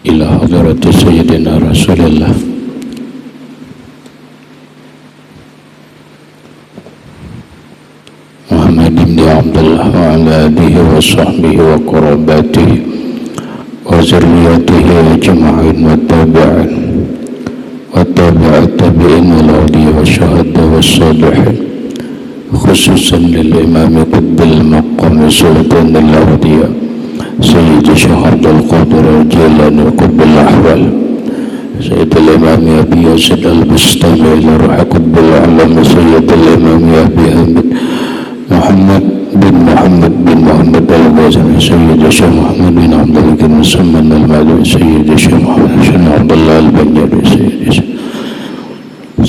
إلى حضرة سيدنا رسول الله محمد بن عبد الله وعلى آله وصحبه وقراباته وذريته أجمعين والتابعين وتابع التابعين والأولياء والشهداء والصالحين خصوصا للإمام قطب المقام سلطان الأولياء سيد الشيخ عبد القادر الجيلاني قطب الأحوال سيد الإمام أبي يزيد البستامي إلى روح قطب العالم سيد الإمام أبي حامد محمد بن محمد الغزالي سيد الشيخ محمد بن عبد الحكيم مسمى المعلوم سيد الشيخ محمد بن عبد الله البنجري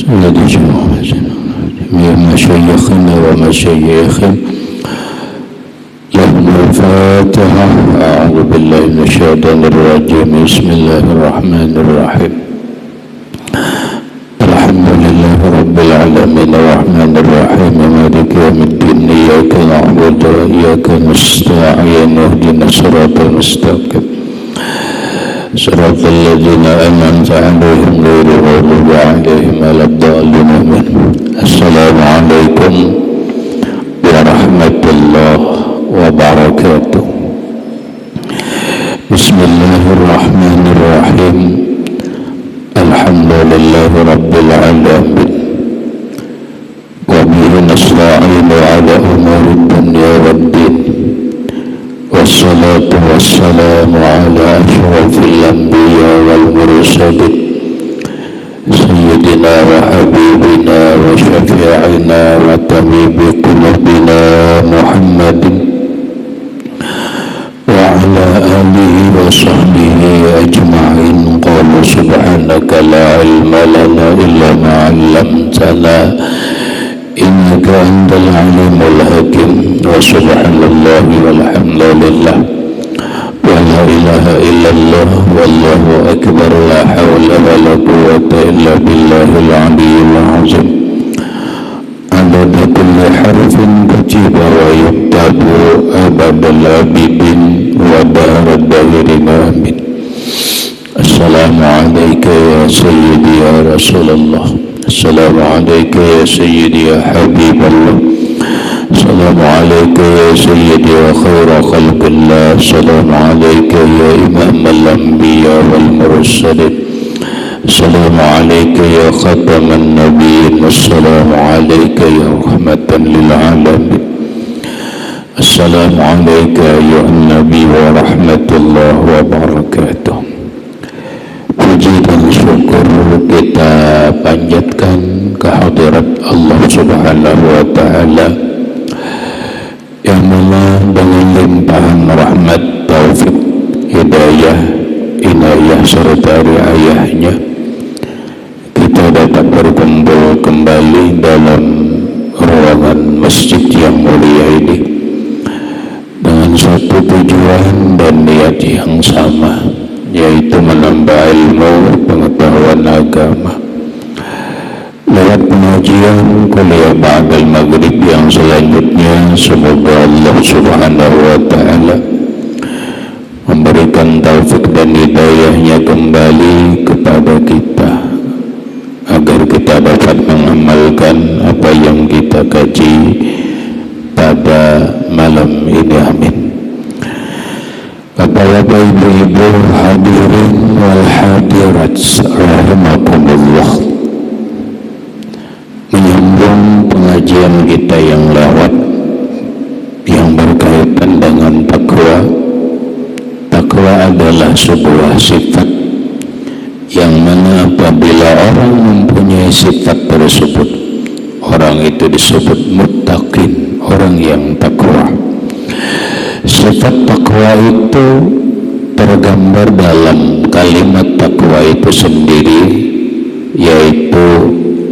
سيد الشيخ محمد جميع مشايخنا ومشايخهم لهم الفاتحة. أعوذ بالله من الشيطان الرجيم. بسم الله الرحمن الرحيم. الحمد لله رب العالمين الرحمن الرحيم مالك يوم الدين إياك نعبد وإياك نستعين اهدنا الصراط المستقيم صراط الذين أنعمت عليهم غير المغضوب عليهم ولا الضالين. السلام عليكم ورحمة الله وبركاته. بسم الله الرحمن الرحيم. الحمد لله رب العالمين وبه نستعين على أمور الدنيا والدين والصلاة والسلام على أشرف الأنبياء والمرسلين سيدنا وحبيبنا وشفيعنا وطبيب قلوبنا محمد وعلى آله وصحبه أجمعين. قالوا سبحانك لا علم لنا إلا ما علمتنا إنك أنت العليم الحكيم. وسبحان الله والحمد لله ولا إله إلا الله والله أكبر لا حول ولا قوة إلا بالله العلي العظيم. عدد كل حرف كتب ويكتب أبد العابدين ودهر الداهرين آمين. السلام عليك يا سيدي يا رسول الله. السلام عليك يا سيدي يا حبيب الله. السلام عليك يا سيدي وخير خلق الله. السلام عليك يا إمام الأنبياء والمرسلين. السلام عليك يا ختم النبيين. السلام عليك يا رحمة للعالمين. السلام عليك أيها النبي ورحمة الله وبركاته. Puji dan syukur kita panjatkan kehadirat Allah Subhanahu wa Ta'ala yang mana dengan limpahan rahmat, taufik, hidayah, inayah serta riayahnya kita dapat berkumpul kembali dalam ruangan masjid yang mulia ini dengan satu tujuan dan niat yang sama, yaitu menambah ilmu pengetahuan agama lewat pengajian kuliah ba'dal maghrib yang selanjutnya. Semoga Allah Subhanahu wa Ta'ala memberikan taufik dan hidayahnya kembali kepada kita agar kita dapat mengamalkan apa yang kita kaji pada malam ini. Amin. Bapak-bapak, ibu-ibu, hadirin wal hadirat rahimakumullah, menyambung pengajian kita yang lewat yang berkaitan dengan takwa. Takwa adalah sebuah sifat yang mana apabila orang mempunyai sifat tersebut, orang itu disebut muttaqin, orang yang takwa. Sifat takwa itu tergambar dalam kalimat takwa itu sendiri, yaitu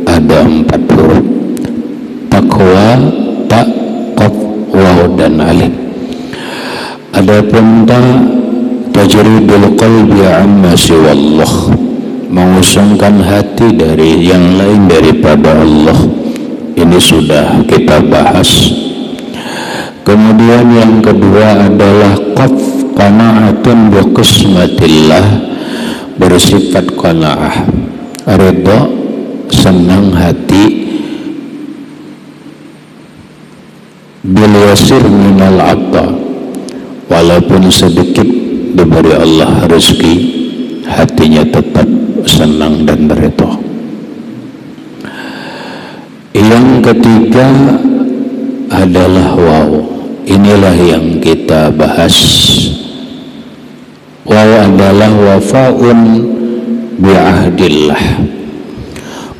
ada 4 huruf: takwa, ta, qaf, waw, dan alif. Adapun ta, tajridul qalbi amma siwallah, mengusungkan hati dari yang lain daripada Allah. Ini sudah kita bahas. Kemudian yang kedua adalah qaf, qanaatun bi qismatillah, bersifat qanaah, ridha, senang hati bil yasir minal atta, walaupun sedikit diberi Allah rezeki, hatinya tetap senang dan ridha. Yang ketiga adalah waw. Inilah yang kita bahas. Waw adalah wafaun bi'ahdillah.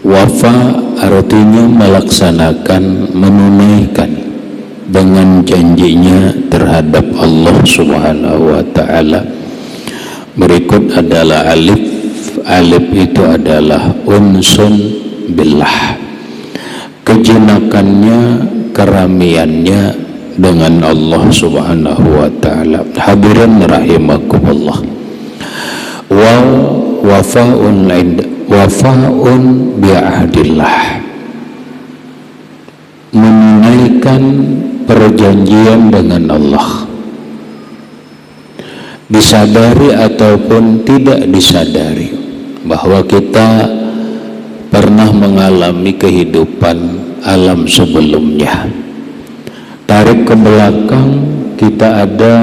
Wafa artinya melaksanakan, menunaikan dengan janjinya terhadap Allah Subhanahu wa ta'ala. Berikut adalah alif. Alif itu adalah unsun billah, kejinakannya, keramiannya dengan Allah Subhanahu wa ta'ala. Hadirin rahimakumullah. Wafa'un bi'ahdillah, menunaikan perjanjian dengan Allah, disadari ataupun tidak disadari bahwa kita pernah mengalami kehidupan alam sebelumnya. Tarik ke belakang, kita ada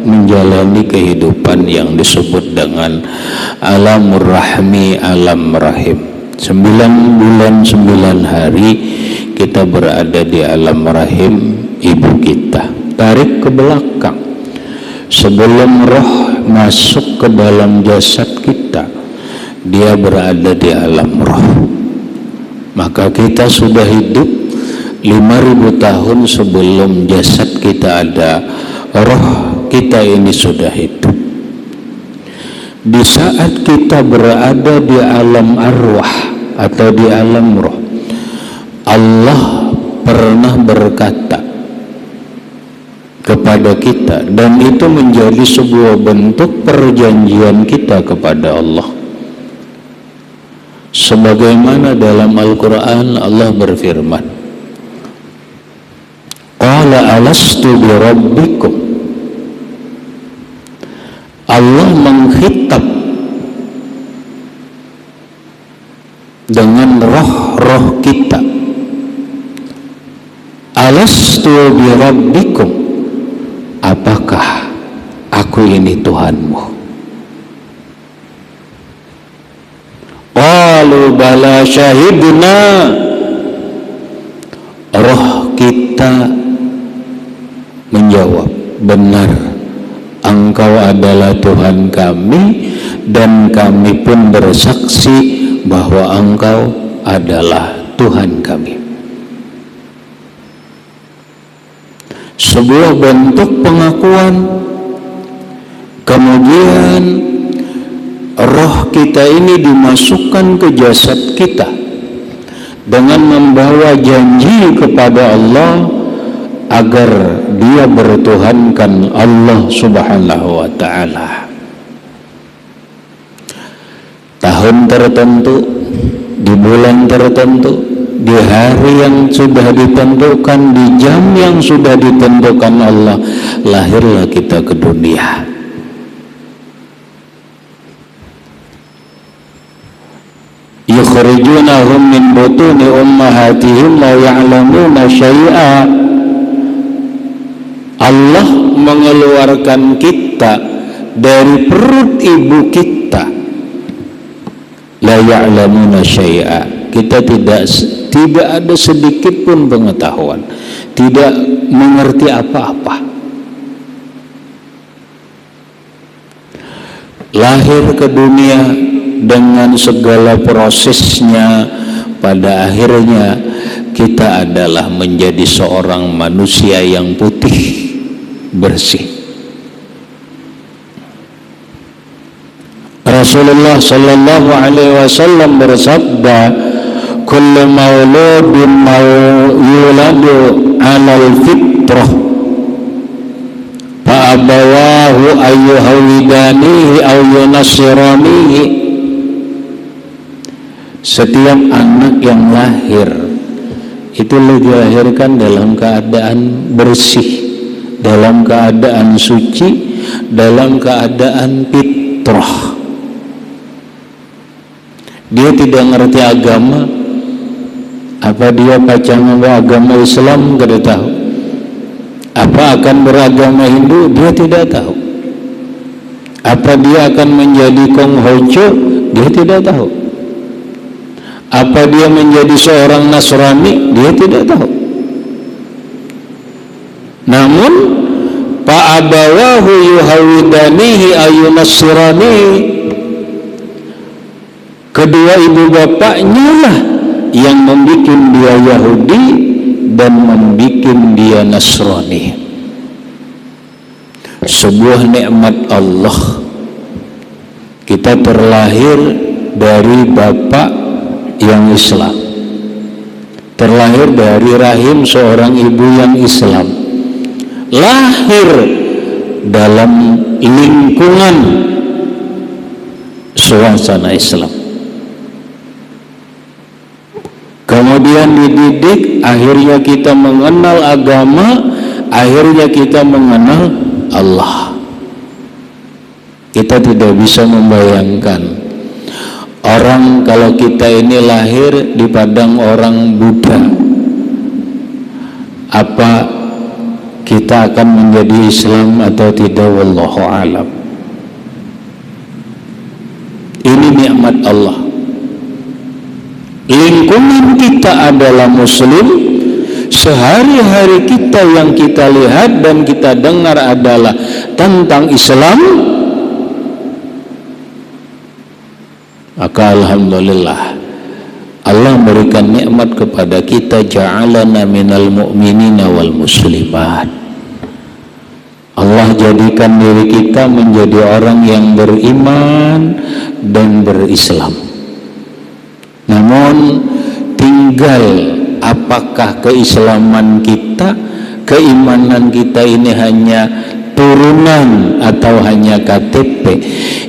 menjalani kehidupan yang disebut dengan alamur rahmi, alam rahim. 9 bulan 9 hari kita berada di alam rahim ibu kita. Tarik ke belakang, sebelum roh masuk ke dalam jasad kita, dia berada di alam roh. Maka kita sudah hidup 5.000 tahun sebelum jasad kita ada, roh kita ini sudah hidup. Di saat kita berada di alam arwah atau di alam roh, Allah pernah berkata kepada kita, dan itu menjadi sebuah bentuk perjanjian kita kepada Allah. Sebagaimana dalam Al-Quran Allah berfirman, qala alastu birabbikum. Allah menghitab dengan roh-roh kita. Alastu birabbikum, apakah aku ini Tuhanmu? Qalu bala syahidna. Roh kita menjawab, benar, Engkau adalah Tuhan kami, dan kami pun bersaksi bahwa Engkau adalah Tuhan kami. Sebuah bentuk pengakuan. Kemudian roh kita ini dimasukkan ke jasad kita dengan membawa janji kepada Allah agar dia bertuhankan Allah Subhanahu wa ta'ala. Tahun tertentu, di bulan tertentu, di hari yang sudah ditentukan, di jam yang sudah ditentukan Allah, lahirlah kita ke dunia. Yukhrijunahum min butuni ummahatihim la ya'lamuna syai'a. Allah mengeluarkan kita dari perut ibu kita, la ya'lamuna syai'a. Kita tidak ada sedikit pun pengetahuan, tidak mengerti apa-apa. Lahir ke dunia dengan segala prosesnya, pada akhirnya kita adalah menjadi seorang manusia yang putih, bersih. Rasulullah sallallahu alaihi wasallam bersabda, kullu mauludin yuladu 'alal fitrah fa abawahu ayyuhawidanihi aw yunassiranihi. Setiap anak yang lahir itu dilahirkan dalam keadaan bersih, dalam keadaan suci, dalam keadaan fitrah. dia tidak ngerti agama, apa dia pacaran agama Islam tidak tahu, apa akan beragama Hindu dia tidak tahu, apa dia akan menjadi Konghucu dia tidak tahu, apa dia menjadi seorang Nasrani dia tidak tahu. Namun fa'abawahu yuhawidanihi ayunassiranihi, kedua ibu bapaknya lah yang membuat dia Yahudi dan membuat dia Nasrani. Sebuah nikmat Allah. Kita terlahir dari bapak yang Islam, terlahir dari rahim seorang ibu yang Islam, lahir dalam lingkungan suasana Islam, kemudian dididik, akhirnya kita mengenal agama, akhirnya kita mengenal Allah. Kita tidak bisa membayangkan orang kalau kita ini lahir di padang orang Buddha, apa kita akan menjadi Islam atau tidak, wallahu alam. Ini nikmat Allah. Lingkungan kita adalah Muslim, sehari-hari kita yang kita lihat dan kita dengar adalah tentang Islam, maka alhamdulillah Allah memberikan nikmat kepada kita, ja'alana minal mu'minina wal muslimat. Allah jadikan diri kita menjadi orang yang beriman dan berislam. Namun tinggal apakah keislaman kita, keimanan kita ini hanya turunan atau hanya KTP,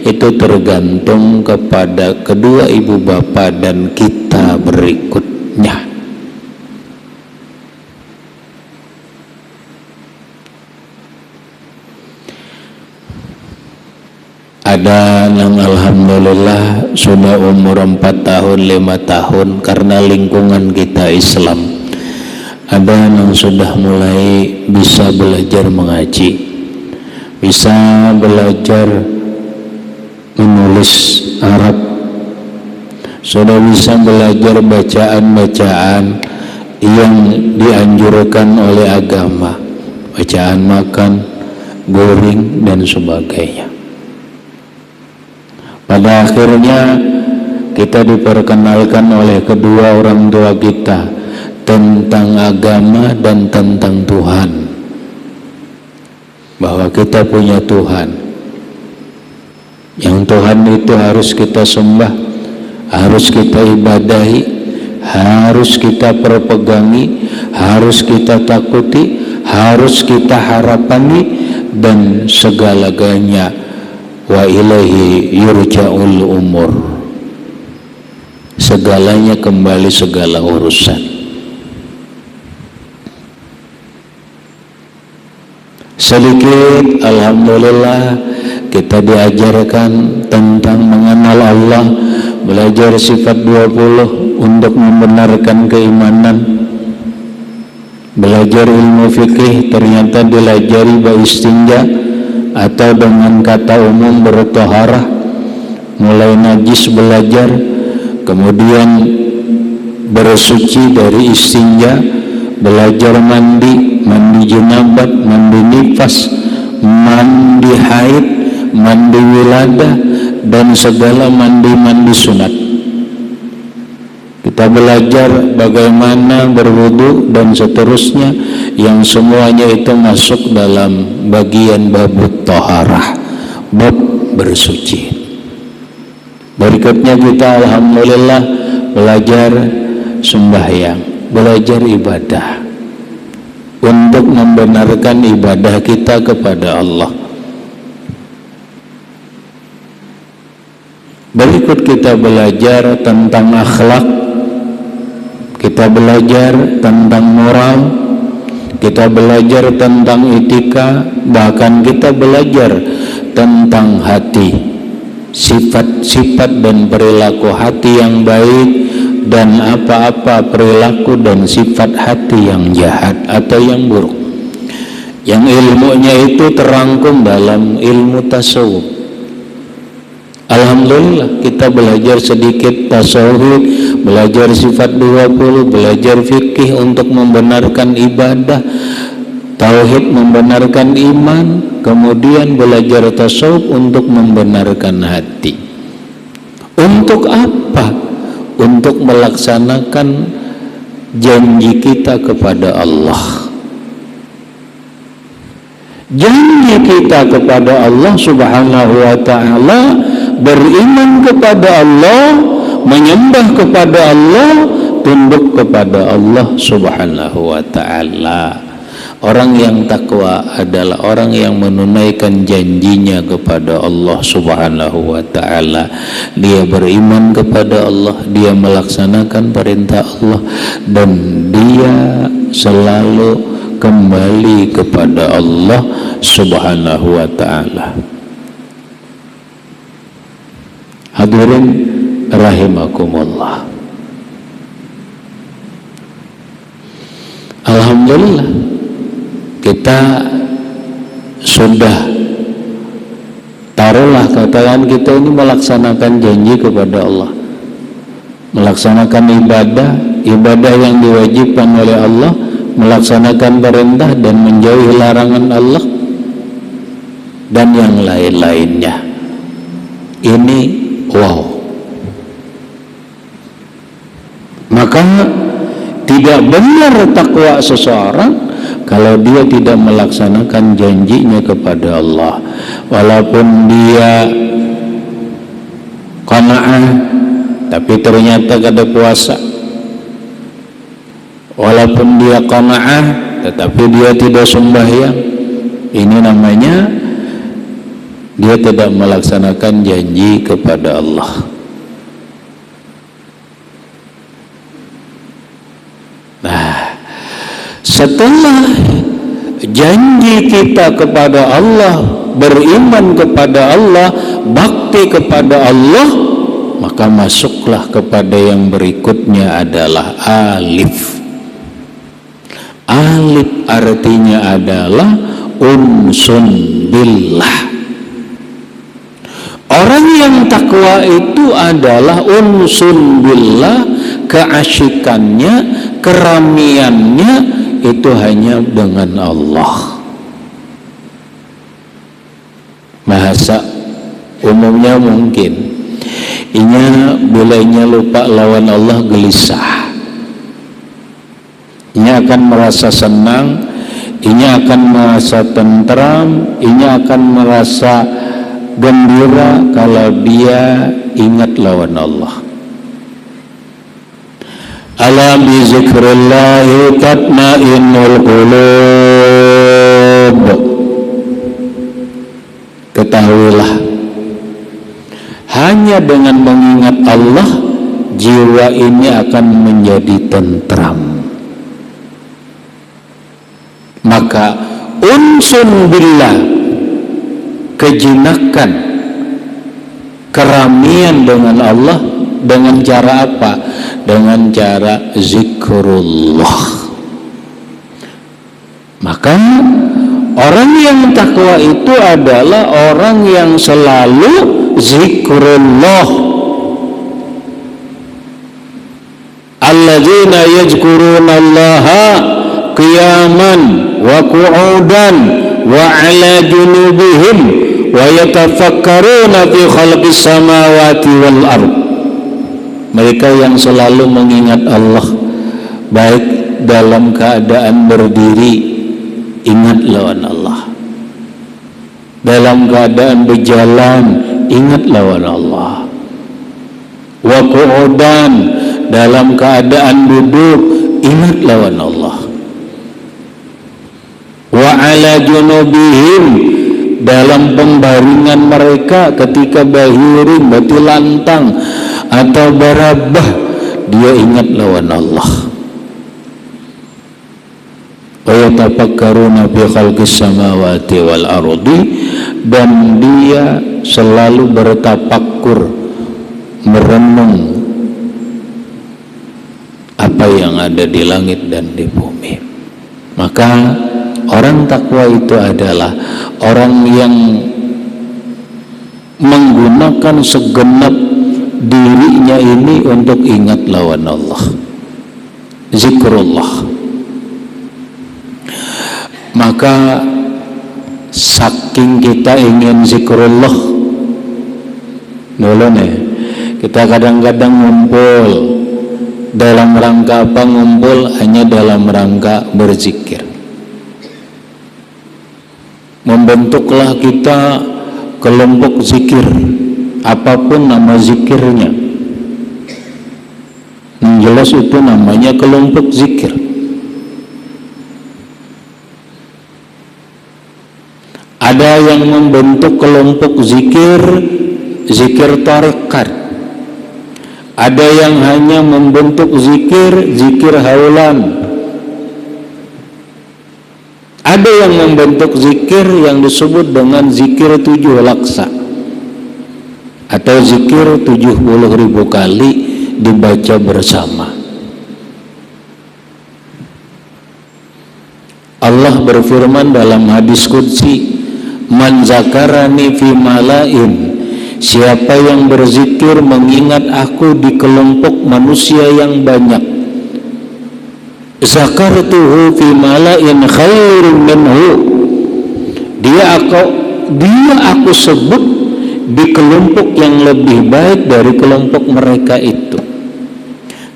itu tergantung kepada kedua ibu bapa dan kita berikutnya. Ada yang alhamdulillah sudah umur 4 tahun, 5 tahun karena lingkungan kita Islam. Ada yang sudah mulai bisa belajar mengaji, bisa belajar menulis Arab, sudah bisa belajar bacaan-bacaan yang dianjurkan oleh agama, bacaan makan, goreng dan sebagainya. Pada akhirnya kita diperkenalkan oleh kedua orang tua kita tentang agama dan tentang Tuhan, bahwa kita punya Tuhan, yang Tuhan itu harus kita sembah, harus kita ibadahi, harus kita perpegangi, harus kita takuti, harus kita harapani, dan segala-galanya wa ilaihi yurja'ul umur, segalanya kembali, segala urusan. Sedikit alhamdulillah kita diajarkan tentang mengenal Allah, belajar sifat 20 untuk membenarkan keimanan, belajar ilmu fikih, ternyata dilajari beristinja atau dengan kata umum bertoharah, mulai najis belajar, kemudian bersuci dari istinja, belajar mandi, mandi jenabat, mandi nifas, mandi haid, mandi wiladah, dan segala mandi-mandi sunat. Kita belajar bagaimana berwudu dan seterusnya, yang semuanya itu masuk dalam bagian bab toharah, bab bersuci. Berikutnya kita alhamdulillah belajar sembahyang, belajar ibadah untuk membenarkan ibadah kita kepada Allah. Berikut kita belajar tentang akhlak, kita belajar tentang moral, kita belajar tentang etika, bahkan kita belajar tentang hati. sifat-sifat dan perilaku hati yang baik dan apa-apa perilaku dan sifat hati yang jahat atau yang buruk, yang ilmunya itu terangkum dalam ilmu tasawuf. Alhamdulillah kita belajar sedikit tasawuf, belajar sifat 20, belajar fikih untuk membenarkan ibadah, tauhid membenarkan iman, kemudian belajar tasawuf untuk membenarkan hati. Untuk apa? Untuk melaksanakan janji kita kepada Allah. Janji kita kepada Allah Subhanahu wa ta'ala, beriman kepada Allah, menyembah kepada Allah, tunduk kepada Allah Subhanahu wa ta'ala. Orang yang takwa adalah orang yang menunaikan janjinya kepada Allah Subhanahu wa ta'ala. Dia beriman kepada Allah, dia melaksanakan perintah Allah, dan dia selalu kembali kepada Allah Subhanahu wa ta'ala. Hadirin rahimakumullah. Alhamdulillah kita sudah, taruhlah katakan kita ini melaksanakan janji kepada Allah, melaksanakan ibadah yang diwajibkan oleh Allah, melaksanakan perintah dan menjauhi larangan Allah dan yang lain-lainnya. Ini wow. Maka tidak benar takwa seseorang kalau dia tidak melaksanakan janjinya kepada Allah. Walaupun dia qanaah tapi ternyata kada puasa, walaupun dia qanaah tetapi dia tidak sembahyang, ini namanya dia tidak melaksanakan janji kepada Allah. Nah, setelah janji kita kepada Allah, beriman kepada Allah, bakti kepada Allah, maka masuklah kepada yang berikutnya adalah alif. Alif artinya adalah unsun billah. Orang yang takwa itu adalah unsun billah, keasyikannya, keramiannya itu hanya dengan Allah. Bahasa umumnya mungkin inya bolehnya lupa lawan Allah gelisah, inya akan merasa senang, inya akan merasa tentram, inya akan merasa gembira kalau dia ingat lawan Allah. Ala bi zikrillahi tatma'innul qulub. Ketahuilah, hanya dengan mengingat Allah jiwa ini akan menjadi tentram. Maka unsun billah, kejinakan, keramian dengan Allah, dengan cara apa? Dengan cara zikrullah. Maka orang yang takwa itu adalah orang yang selalu zikrullah. Alladzina yadhkurunallaha qiyaman wa qu'udan wa 'ala junubihim wa yatafakkaruna fi khalqis samawati wal ardh. Mereka yang selalu mengingat Allah, baik dalam keadaan berdiri, ingat lawan Allah, dalam keadaan berjalan, ingat lawan Allah, wa qu'udan, dalam keadaan duduk, ingat lawan Allah, wa 'ala junubihim, dalam pembaringan mereka ketika bahirin, batilantang atau barabah, dia ingat lawan Allah. Wa yatafakkaruna fi khalqis samawati wal ardi, dan dia selalu bertafakkur, merenung apa yang ada di langit dan di bumi. Maka orang takwa itu adalah orang yang menggunakan segenap dirinya ini untuk ingat lawan Allah, zikrullah. Maka saking kita ingin zikrullah dulu nih, kita kadang-kadang ngumpul dalam rangka apa? Ngumpul hanya dalam rangka berzikir. Membentuklah kita kelompok zikir, apapun nama zikirnya, jelas itu namanya kelompok zikir. Ada yang membentuk kelompok zikir, zikir tarekat. Ada yang hanya membentuk zikir, zikir haulan. Ada yang membentuk zikir yang disebut dengan zikir 7 laksa atau zikir 70.000 kali dibaca bersama. Allah berfirman dalam hadis qudsi, man zakarani fi malain, siapa yang berzikir mengingat aku di kelompok manusia yang banyak, zakartuhu fi malain khairin minhu, dia aku sebut di kelompok yang lebih baik dari kelompok mereka itu.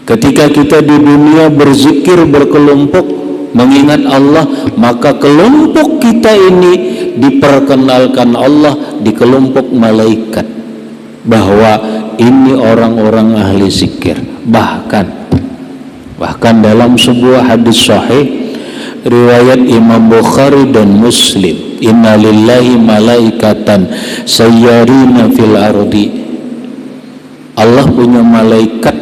Ketika kita di dunia berzikir berkelompok mengingat Allah, maka kelompok kita ini diperkenalkan Allah di kelompok malaikat bahwa ini orang-orang ahli zikir. Bahkan dalam sebuah hadis sahih riwayat Imam Bukhari dan Muslim, inna lillahi malaikatan sayyarina fil ardi, Allah punya malaikat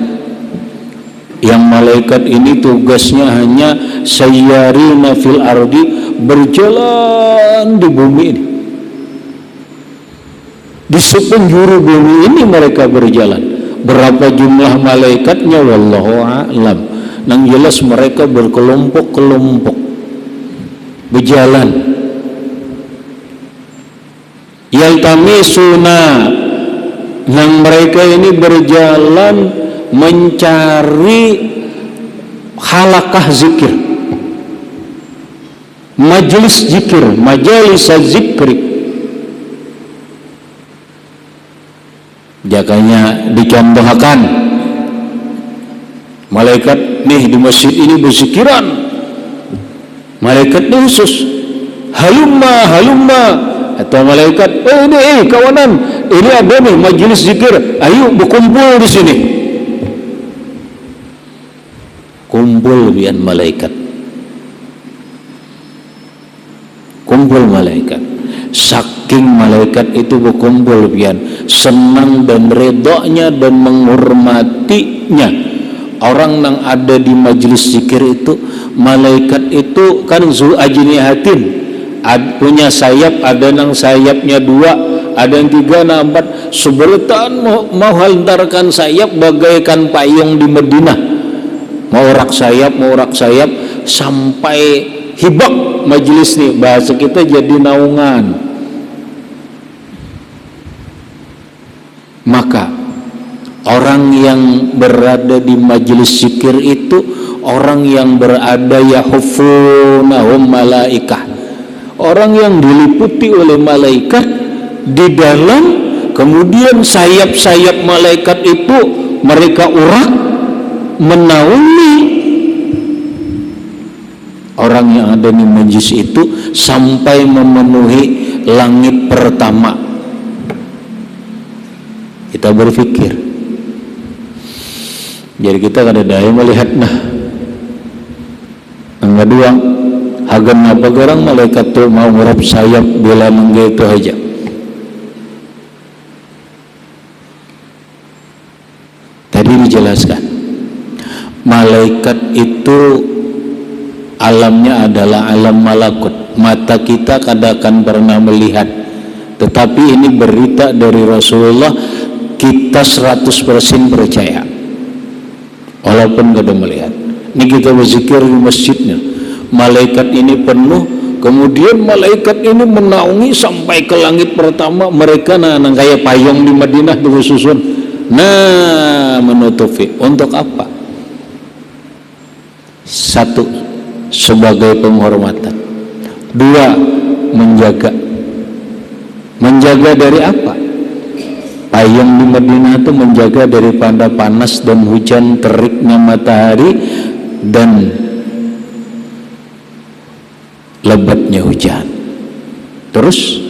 yang malaikat ini tugasnya hanya sayyarina fil ardi, berjalan di bumi ini, di sepenjuru bumi ini mereka berjalan. Berapa jumlah malaikatnya wallahu a'lam. Yang jelas mereka berkelompok-kelompok berjalan. Yaltamisuna, yang mereka ini berjalan mencari halakah zikir, majelis zikir, majalis zikri. Jakanya dicontohkan, malaikat nih di masjid ini berzikiran, malaikat khusus halumma, atau malaikat ini kawanan, ini ada nih majelis zikir, ayo berkumpul di sini. Kumpul bian malaikat, kumpul malaikat. Saking malaikat itu berkumpul bian senang dan redanya dan menghormatinya orang yang ada di majelis zikir itu. Malaikat itu kan zu ajnihatin, punya sayap, ada yang sayapnya 2, ada yang 3, ada 4. Sebeletan mau hantarkan sayap bagaikan payung di Madinah, mau rak sayap sampai hibak majelis nih, bahasa kita jadi naungan. Maka orang yang berada di majelis zikir itu orang yang berada yahufunahum malaikah, orang yang diliputi oleh malaikat di dalam, kemudian sayap-sayap malaikat itu mereka urak menaungi orang yang ada di majelis itu sampai memenuhi langit pertama. Kita berpikir, jadi kita kada daya melihat yang kedua, hagan apa gerang malaikat tu mau ngurap sayap bila mengge itu aja. Tadi dijelaskan, malaikat itu alamnya adalah alam malakut. Mata kita kadang pernah melihat, Tetapi ini berita dari Rasulullah, kita 100% percaya walaupun kada melihat. Ini kita berzikir di masjidnya, malaikat ini penuh, kemudian malaikat ini menaungi sampai ke langit pertama. Mereka nang kayak payung di Madinah tuh susun, menutupi. Untuk apa? Satu, sebagai penghormatan. Dua, menjaga. Menjaga dari apa? Payung di Madinah itu menjaga daripada panas dan hujan, teriknya matahari dan lebatnya hujan. Terus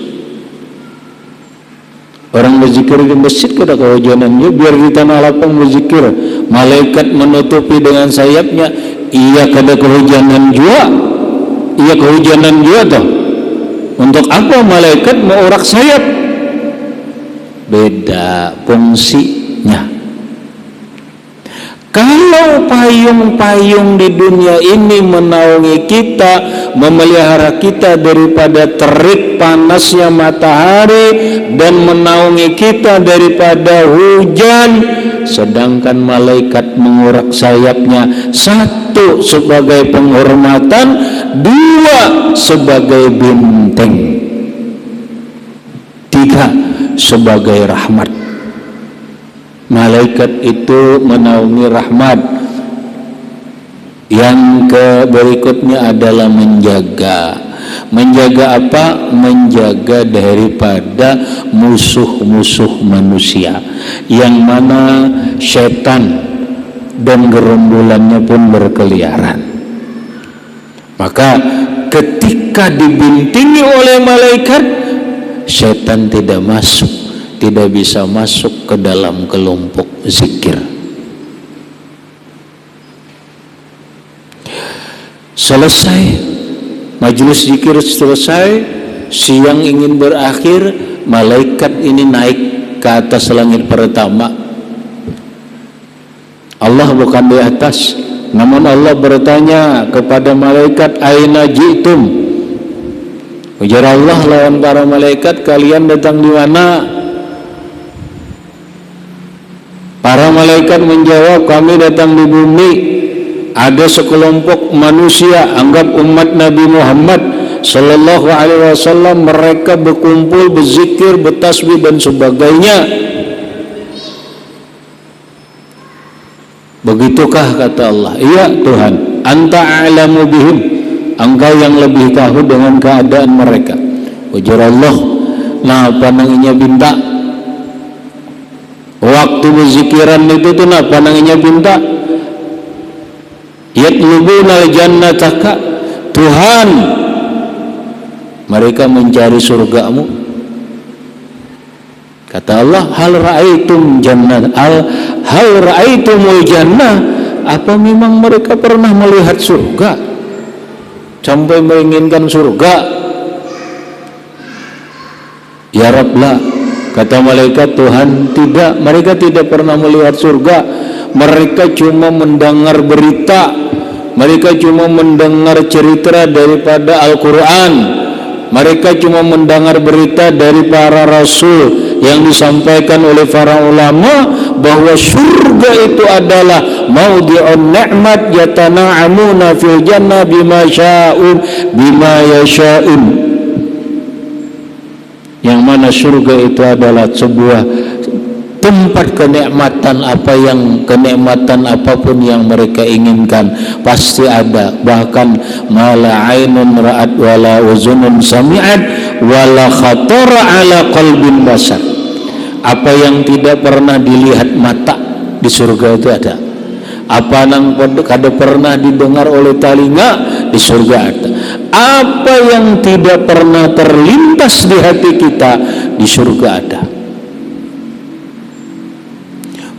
orang berzikir di masjid kada kehujanannya, biar di tanah lapang berzikir, malaikat menutupi dengan sayapnya, iya kada kehujanan juga, iya kehujanan juga toh. Untuk apa malaikat mau urak sayap? Beda fungsinya. Kalau payung-payung di dunia ini menaungi kita, memelihara kita daripada terik panasnya matahari dan menaungi kita daripada hujan, sedangkan malaikat mengurak sayapnya, satu sebagai penghormatan, dua sebagai benteng, tiga sebagai rahmat. Malaikat itu menaungi rahmat. Yang berikutnya adalah menjaga. Menjaga apa? Menjaga daripada musuh-musuh manusia, yang mana setan dan gerombolannya pun berkeliaran. Maka ketika dibintingi oleh malaikat, setan tidak masuk, tidak bisa masuk ke dalam kelompok zikir. Selesai majelis zikir, selesai, siang ingin berakhir, malaikat ini naik ke atas langit pertama. Allah bukan di atas, namun Allah bertanya kepada malaikat, aina ji'tum? Ujar Allah lawan para malaikat, kalian datang di mana? Para malaikat menjawab, kami datang di bumi. Ada sekelompok manusia, anggap umat Nabi Muhammad Sallallahu Alaihi Wasallam, mereka berkumpul, berzikir, bertasbih dan sebagainya. Begitukah kata Allah? Iya Tuhan, anta a'lamu bihim, engkau yang lebih tahu dengan keadaan mereka. Ujar Allah, nah pandangannya binta. Waktu berzikiran itu tuh nah pandangannya binta. Yatlubuna al-jannataka, Tuhan, mereka mencari surgamu. Kata Allah, hal ra'aitum jannah, hal ra'aitumul jannah, apa memang mereka pernah melihat surga sampai menginginkan surga? Ya Rabb, la. Kata malaikat, Tuhan, tidak, mereka tidak pernah melihat surga. Mereka cuma mendengar berita, mereka cuma mendengar cerita daripada Al-Quran, mereka cuma mendengar berita dari para rasul yang disampaikan oleh para ulama bahwa surga itu adalah maudhi'un ni'mat yatana'amuna fil jannah bima sya'un bima yasha'un, yang mana surga itu adalah sebuah tempat kenikmatan, kenikmatan apapun yang mereka inginkan pasti ada. Bahkan mala ainun ra'at wala uzunun sami'at wala khatara ala qalbin basar, apa yang tidak pernah dilihat mata di surga itu ada, apa yang kada pernah didengar oleh telinga di surga ada, apa yang tidak pernah terlintas di hati kita di surga ada.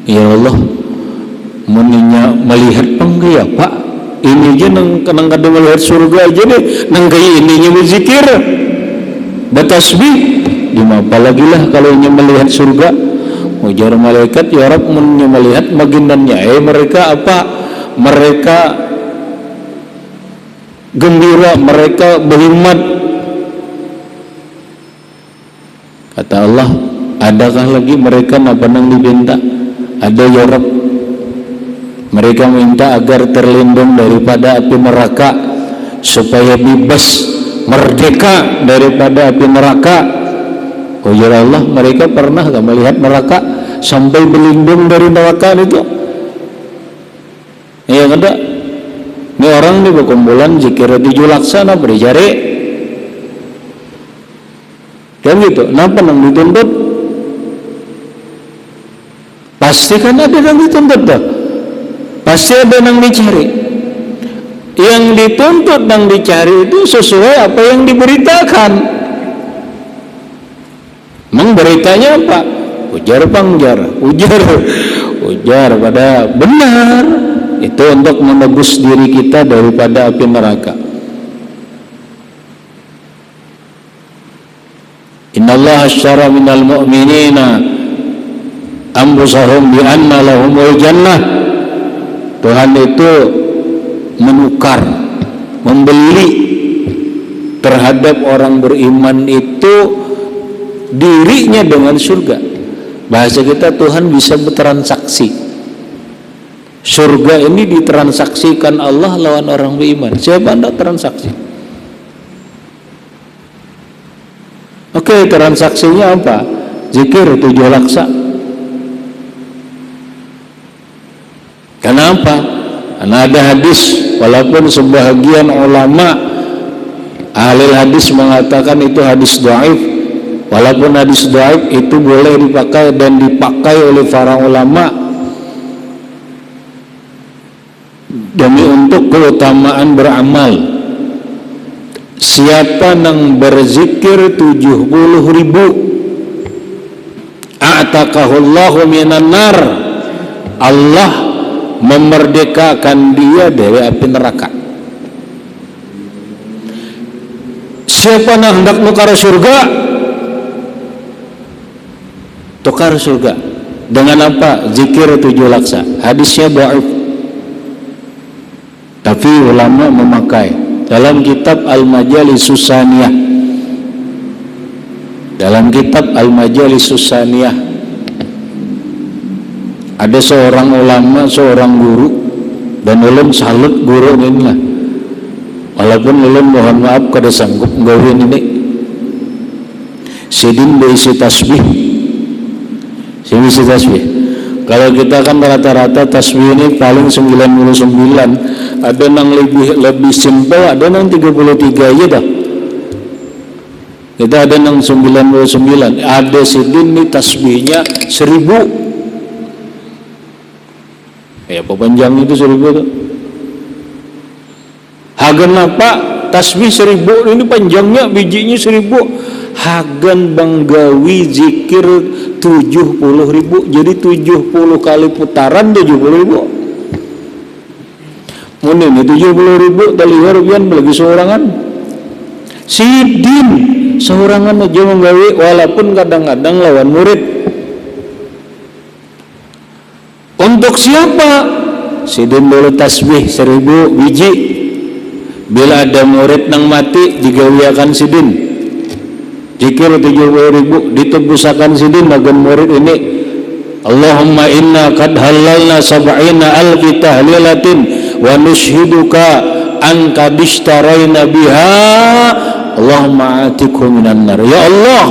Ya Allah, meninya melihat penggaya Pak, ini aja nang kada melihat surga aja deh, nang kaya ininya berzikir, bertasbih, apalagi lah kalau ini melihat surga. Ujar malaikat, ya Rabb, meninya melihat bagindannya, mereka apa? Mereka gembira, mereka berhimmat. Kata Allah, adakah lagi mereka napa nang dibinta? Ada ya Rabb. Mereka minta agar terlindung daripada api neraka, supaya bebas, merdeka daripada api neraka. Oh ya Allah, mereka pernah gak melihat neraka sampai berlindung dari neraka itu? Ya kada. Ini orang nih berkumpulan zikir 7 laksana berjari. Kan gitu. Kenapa nang dituntut? Pasti kan ada yang dituntut tuh. Pasti ada yang dicari. Yang dituntut dan dicari itu sesuai apa yang diberitakan. Memang beritanya apa? Ujar pangjar, ujar pada benar. Itu untuk menebus diri kita daripada api neraka. Innallaha ashtara minal mu'minina anfusahum bi anna lahumul jannah. Tuhan itu menukar, membeli terhadap orang beriman itu dirinya dengan surga. Bahasa kita, Tuhan bisa bertransaksi. Surga ini ditransaksikan Allah lawan orang beriman. Siapa anda transaksi? Oke, transaksinya apa? Zikir 7 laksa. Kenapa? Karena ada hadis, walaupun sebahagian ulama ahli hadis mengatakan itu hadis dhaif. Walaupun hadis dhaif itu boleh dipakai dan dipakai oleh para ulama demi untuk keutamaan beramal. Siapa yang berzikir 70.000 a'taqahullahu minan nar, Allah memerdekakan dia dari api neraka. Siapa yang hendak nukar surga, tukar surga dengan apa? Zikir 7 laksa. Hadisnya dhaif, tapi ulama memakai dalam kitab Al-Majalisus Saniyah. Dalam kitab Al-Majalisus Saniyah ada seorang ulama, seorang guru, dan ulun salut guru ini lah. Walaupun ulun mohon maaf kada sanggup ngawin ini. Sidin berisi tasbih. Isi tasbih. Kalau kita kan rata-rata tasbih ini paling 99. Ada yang lebih simpel, ada yang 33 aja dah. Kita ada yang 99. Ada sidin ini tasbihnya 1000. Ya, apa panjang itu 1000 tuh? Hagan apa? Tasbih 1000 ini panjangnya bijinya 1000. Hagan banggawi zikir 70.000. Jadi 70 kali putaran 70.000. Mun ini 70.000 talihar pian bagi seorangan. Sidin seorangan aja menggawi, walaupun kadang-kadang lawan murid. Untuk siapa? Sidin dulu tasbih 1000 biji. Bila ada murid nang mati digawiakan sidin. Zikir 70.000 ditebusakan sidin bagian murid ini. Allahumma inna qad halalna sab'ina alfi tahlilatin wa nushhiduka an qad ishtaraina biha Allahumma atiqhu minan nar. Ya Allah,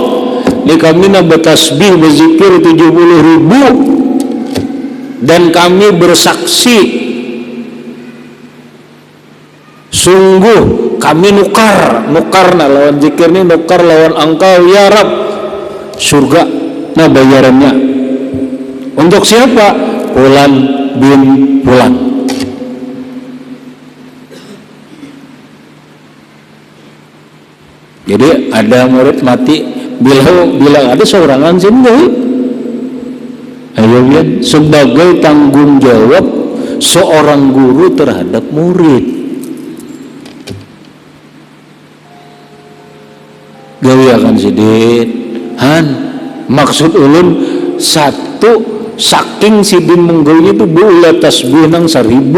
ni kami nak bertasbih berzikir 70.000 dan kami bersaksi sungguh kami nukar lawan zikir ni, nukar lawan engkau ya Rabb surga. Nah bayarannya untuk siapa? Fulan bin Fulan. Jadi ada murid mati, bila ada seorangan sini sebagai tanggung jawab seorang guru terhadap murid. Gawiakan sidin han maksud ulun satu saking sidin menggawi itu boleh tasbih nang 1000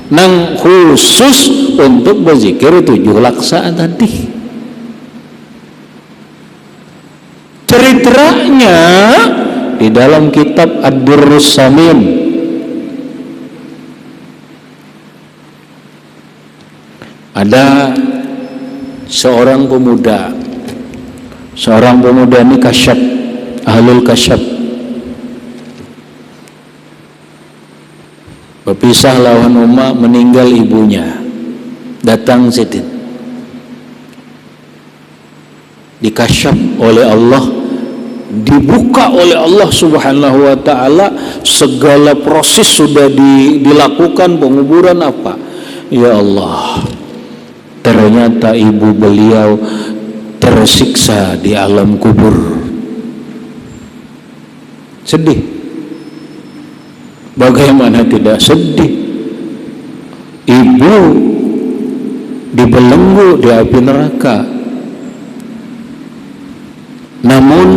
nang khusus untuk berzikir 7 laksa tadi. ceritranya di dalam kitab Ad-Durrus Samin. Ada seorang pemuda ini kasyaf, ahlul kasyaf, berpisah lawan umat, meninggal ibunya, datang Sidin, dikasyaf oleh Allah, dibuka oleh Allah Subhanahu wa ta'ala, segala proses sudah dilakukan, penguburan apa, ya Allah, ternyata ibu beliau tersiksa di alam kubur. Sedih, bagaimana tidak sedih? Ibu dibelenggu di api neraka, namun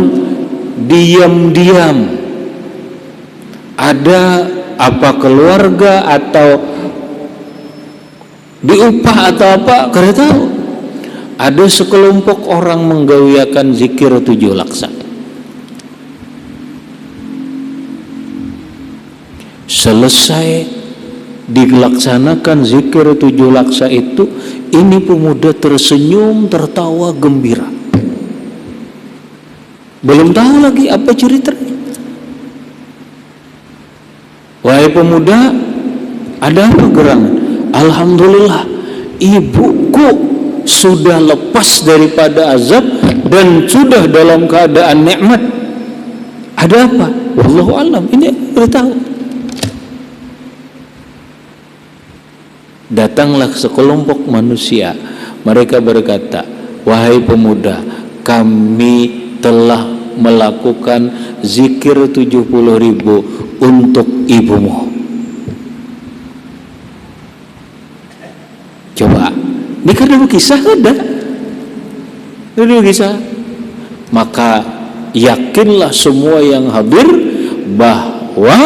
diam-diam ada apa keluarga atau diupah atau apa, karena tahu ada sekelompok orang menggawiakan zikir 7 laksa. Selesai dilaksanakan zikir 7 laksa itu, ini pemuda tersenyum, tertawa gembira, belum tahu lagi apa ceritanya. Wahai pemuda, ada apa gerangan? Alhamdulillah, ibuku sudah lepas daripada azab dan sudah dalam keadaan nikmat. Ada apa? Wallahu alam, ini beritahu. Datanglah sekelompok manusia, mereka berkata, wahai pemuda, kami telah melakukan zikir 70.000 untuk ibumu. Coba, ini kan ada kisah, ada kisah. Maka yakinlah semua yang hadir bahwa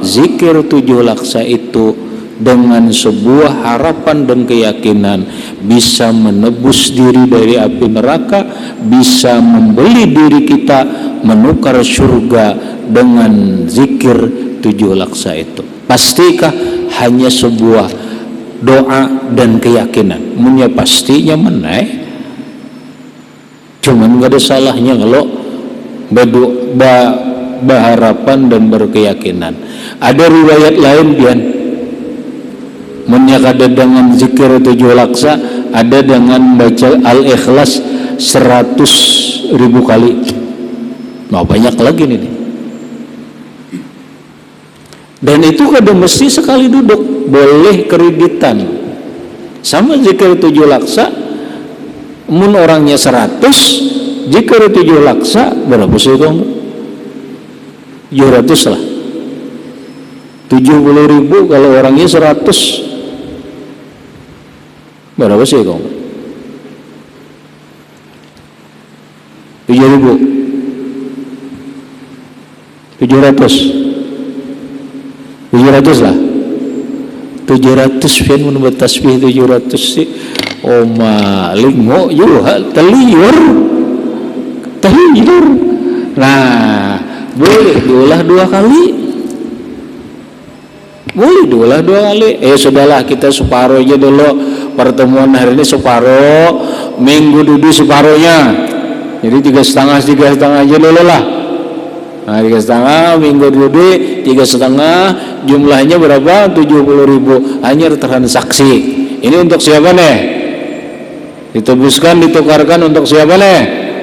zikir 7 laksa itu dengan sebuah harapan dan keyakinan bisa menebus diri dari api neraka, bisa membeli diri kita menukar surga dengan zikir 7 laksa itu. Pastikah hanya sebuah doa dan keyakinan? Munya pastinya meneh, cuman gak ada salahnya kalau berharapan dan berkeyakinan. Ada riwayat lain pian, munya kada dengan zikir 7 laksa, ada dengan baca Al-Ikhlas 100.000 kali. Nah, banyak lagi nih. Dan itu kada mesti sekali duduk, boleh kreditan. Sama zikir 7 laksa, mun orangnya 100, zikir 7 laksa berapa sih kamu? 700 lah. 70.000 kalau orangnya 100, berapa sih kamu? 7.000, 700 lah. 700 pian mun bertasbih 700 sih. Oh maling mo yuha teliur. Nah, boleh diulah 2 kali. Boleh diulah 2 kali. Sudahlah, kita separuh aja dulu. Pertemuan hari ini separuh, minggu duduk separuhnya. Jadi 3,5 aja dulu lah. Nah, 3,5 minggu duduk 3,5, jumlahnya berapa? 70.000 hanya transaksi. Ini untuk siapa nih? Ditebuskan, ditukarkan untuk siapa nih?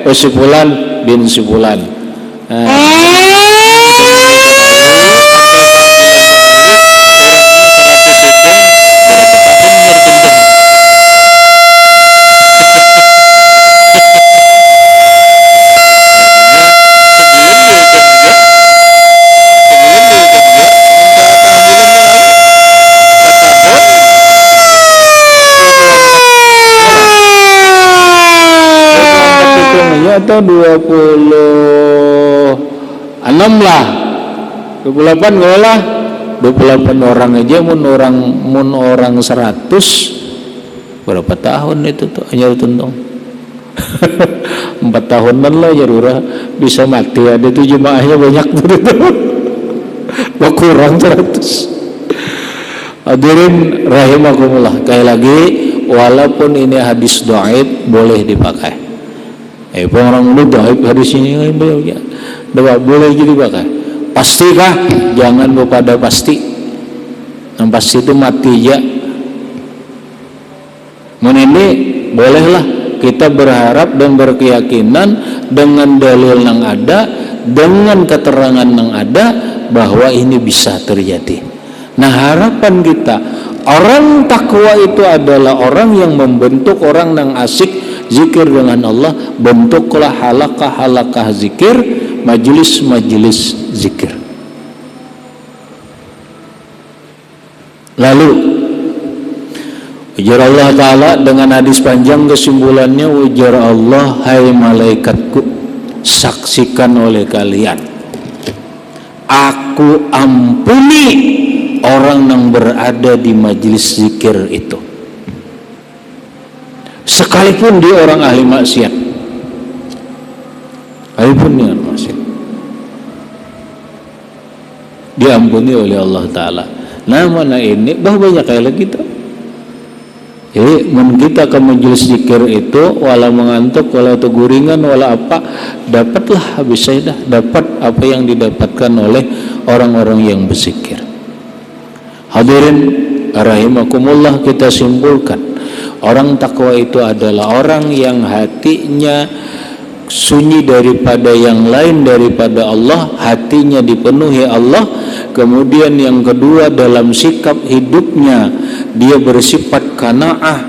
Si Fulan bin si Fulan. Atau 26 lah, 28 enggak lah, 28 orang aja. mun orang 100 berapa tahun itu tuh hanya untung. 4 tahunan lah jarurah bisa mati. Ada itu jemaahnya banyak begitu. Kurang 100. Hadirin rahimakumullah. Sekali lagi, walaupun ini hadis dhaif boleh dipakai. Orang lu dhaif hadis ini boleh jadi pakai. Pastikah? Jangan pada pasti. Yang pasti itu mati ya. Ini bolehlah kita berharap dan berkeyakinan dengan dalil yang ada, dengan keterangan yang ada bahwa ini bisa terjadi. Nah, harapan kita, orang takwa itu adalah orang yang membentuk orang yang asik zikir dengan Allah. Bentuklah halaqah-halaqah zikir, majelis-majelis zikir. Lalu ujar Allah Ta'ala dengan hadis panjang, kesimpulannya ujar Allah, hai malaikatku, saksikan oleh kalian, aku ampuni orang yang berada di majelis zikir itu, sekalipun dia orang ahli maksiat, sekalipun dia ahli maksiat, diampuni oleh Allah Ta'ala. Nah, mana ini banyak kayak kita. Jadi kita ke majelis zikir itu wala mengantuk, wala teguringan, wala apa, dapatlah habis saya dah dapat apa yang didapatkan oleh orang-orang yang berzikir. Hadirin rahimakumullah, kita simpulkan orang takwa itu adalah orang yang hatinya sunyi daripada yang lain daripada Allah, hatinya dipenuhi Allah. Kemudian yang kedua, dalam sikap hidupnya dia bersifat qanaah,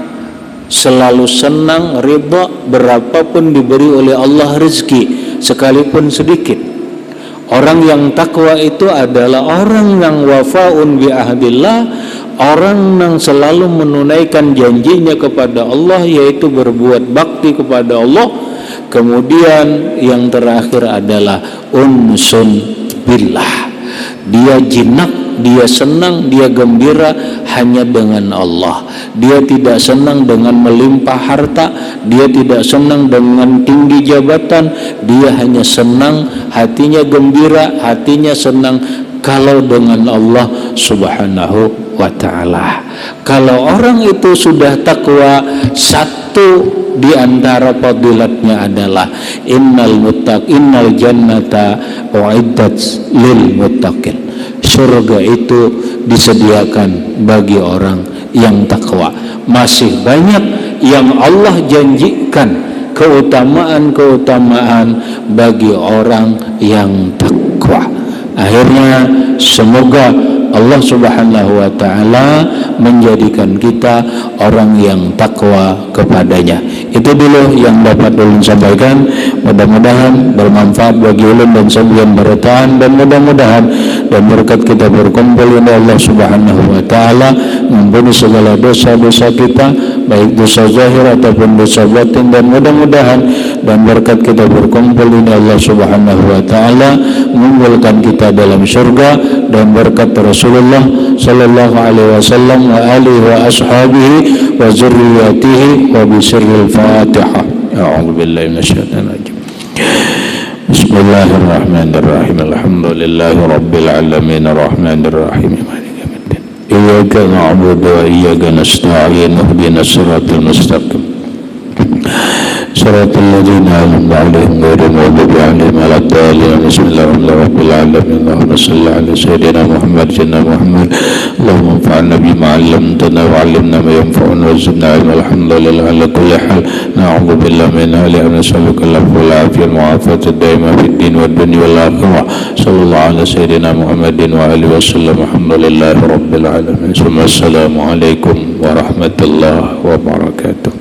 selalu senang, ridha berapapun diberi oleh Allah rezeki, sekalipun sedikit. Orang yang takwa itu adalah orang yang wafaun bi ahdillah, orang yang selalu menunaikan janjinya kepada Allah, yaitu berbuat bakti kepada Allah. Kemudian yang terakhir adalah unsun billah, dia jinak, dia senang, dia gembira hanya dengan Allah. Dia tidak senang dengan melimpah harta, dia tidak senang dengan tinggi jabatan, dia hanya senang, hatinya gembira, hatinya senang kalau dengan Allah Subhanahu wa ta'ala. Kalau orang itu sudah takwa, satu di antara fadilatnya adalah innal jannata uiddat lil muttaqin. Surga itu disediakan bagi orang yang takwa. Masih banyak yang Allah janjikan keutamaan-keutamaan bagi orang yang takwa. Akhirnya semoga Allah Subhanahu wa ta'ala menjadikan kita orang yang takwa kepadanya. Itu dulu yang dapat ulun sampaikan. Mudah-mudahan bermanfaat bagi ulun dan sebagian bertahan, dan mudah-mudahan dan berkat kita berkumpul ini Allah Subhanahu wa ta'ala mengampuni segala dosa-dosa kita, baik dosa zahir ataupun dosa batin, dan mudah-mudahan dan berkat kita berkumpul ini Allah Subhanahu wa ta'ala mengumpulkan kita dalam surga dan berkat Rasulullah sallallahu alaihi wasallam wa alihi wa ashabihi wa zurriyyatihi wa bisirril Fatihah. A'udzu billahi minasyaitonir rajim. Bismillahirrahmanirrahim. Alhamdulillahi rabbil alamin arrahmanir rahim maliki yaumiddin. Iyyaka na'budu wa iyyaka nasta'in. Ihdinas siratal mustaqim. صراط الذين أنعمت عليهم غير المغضوب عليهم ولا الضالين. بسم الله رب العالمين. اللهم صل على سيدنا محمد سيدنا محمد. اللهم انفعنا بما علمتنا وعلمنا ما ينفعنا وزدنا علما. الحمد لله على كل حال. نعوذ بالله من حال نسألك العفو والعافية والمعافاة الدائمة في الدين والدنيا والآخرة. صلى الله على سيدنا محمد وآله وسلم. الحمد لله رب العالمين. ثم السلام عليكم ورحمة الله وبركاته.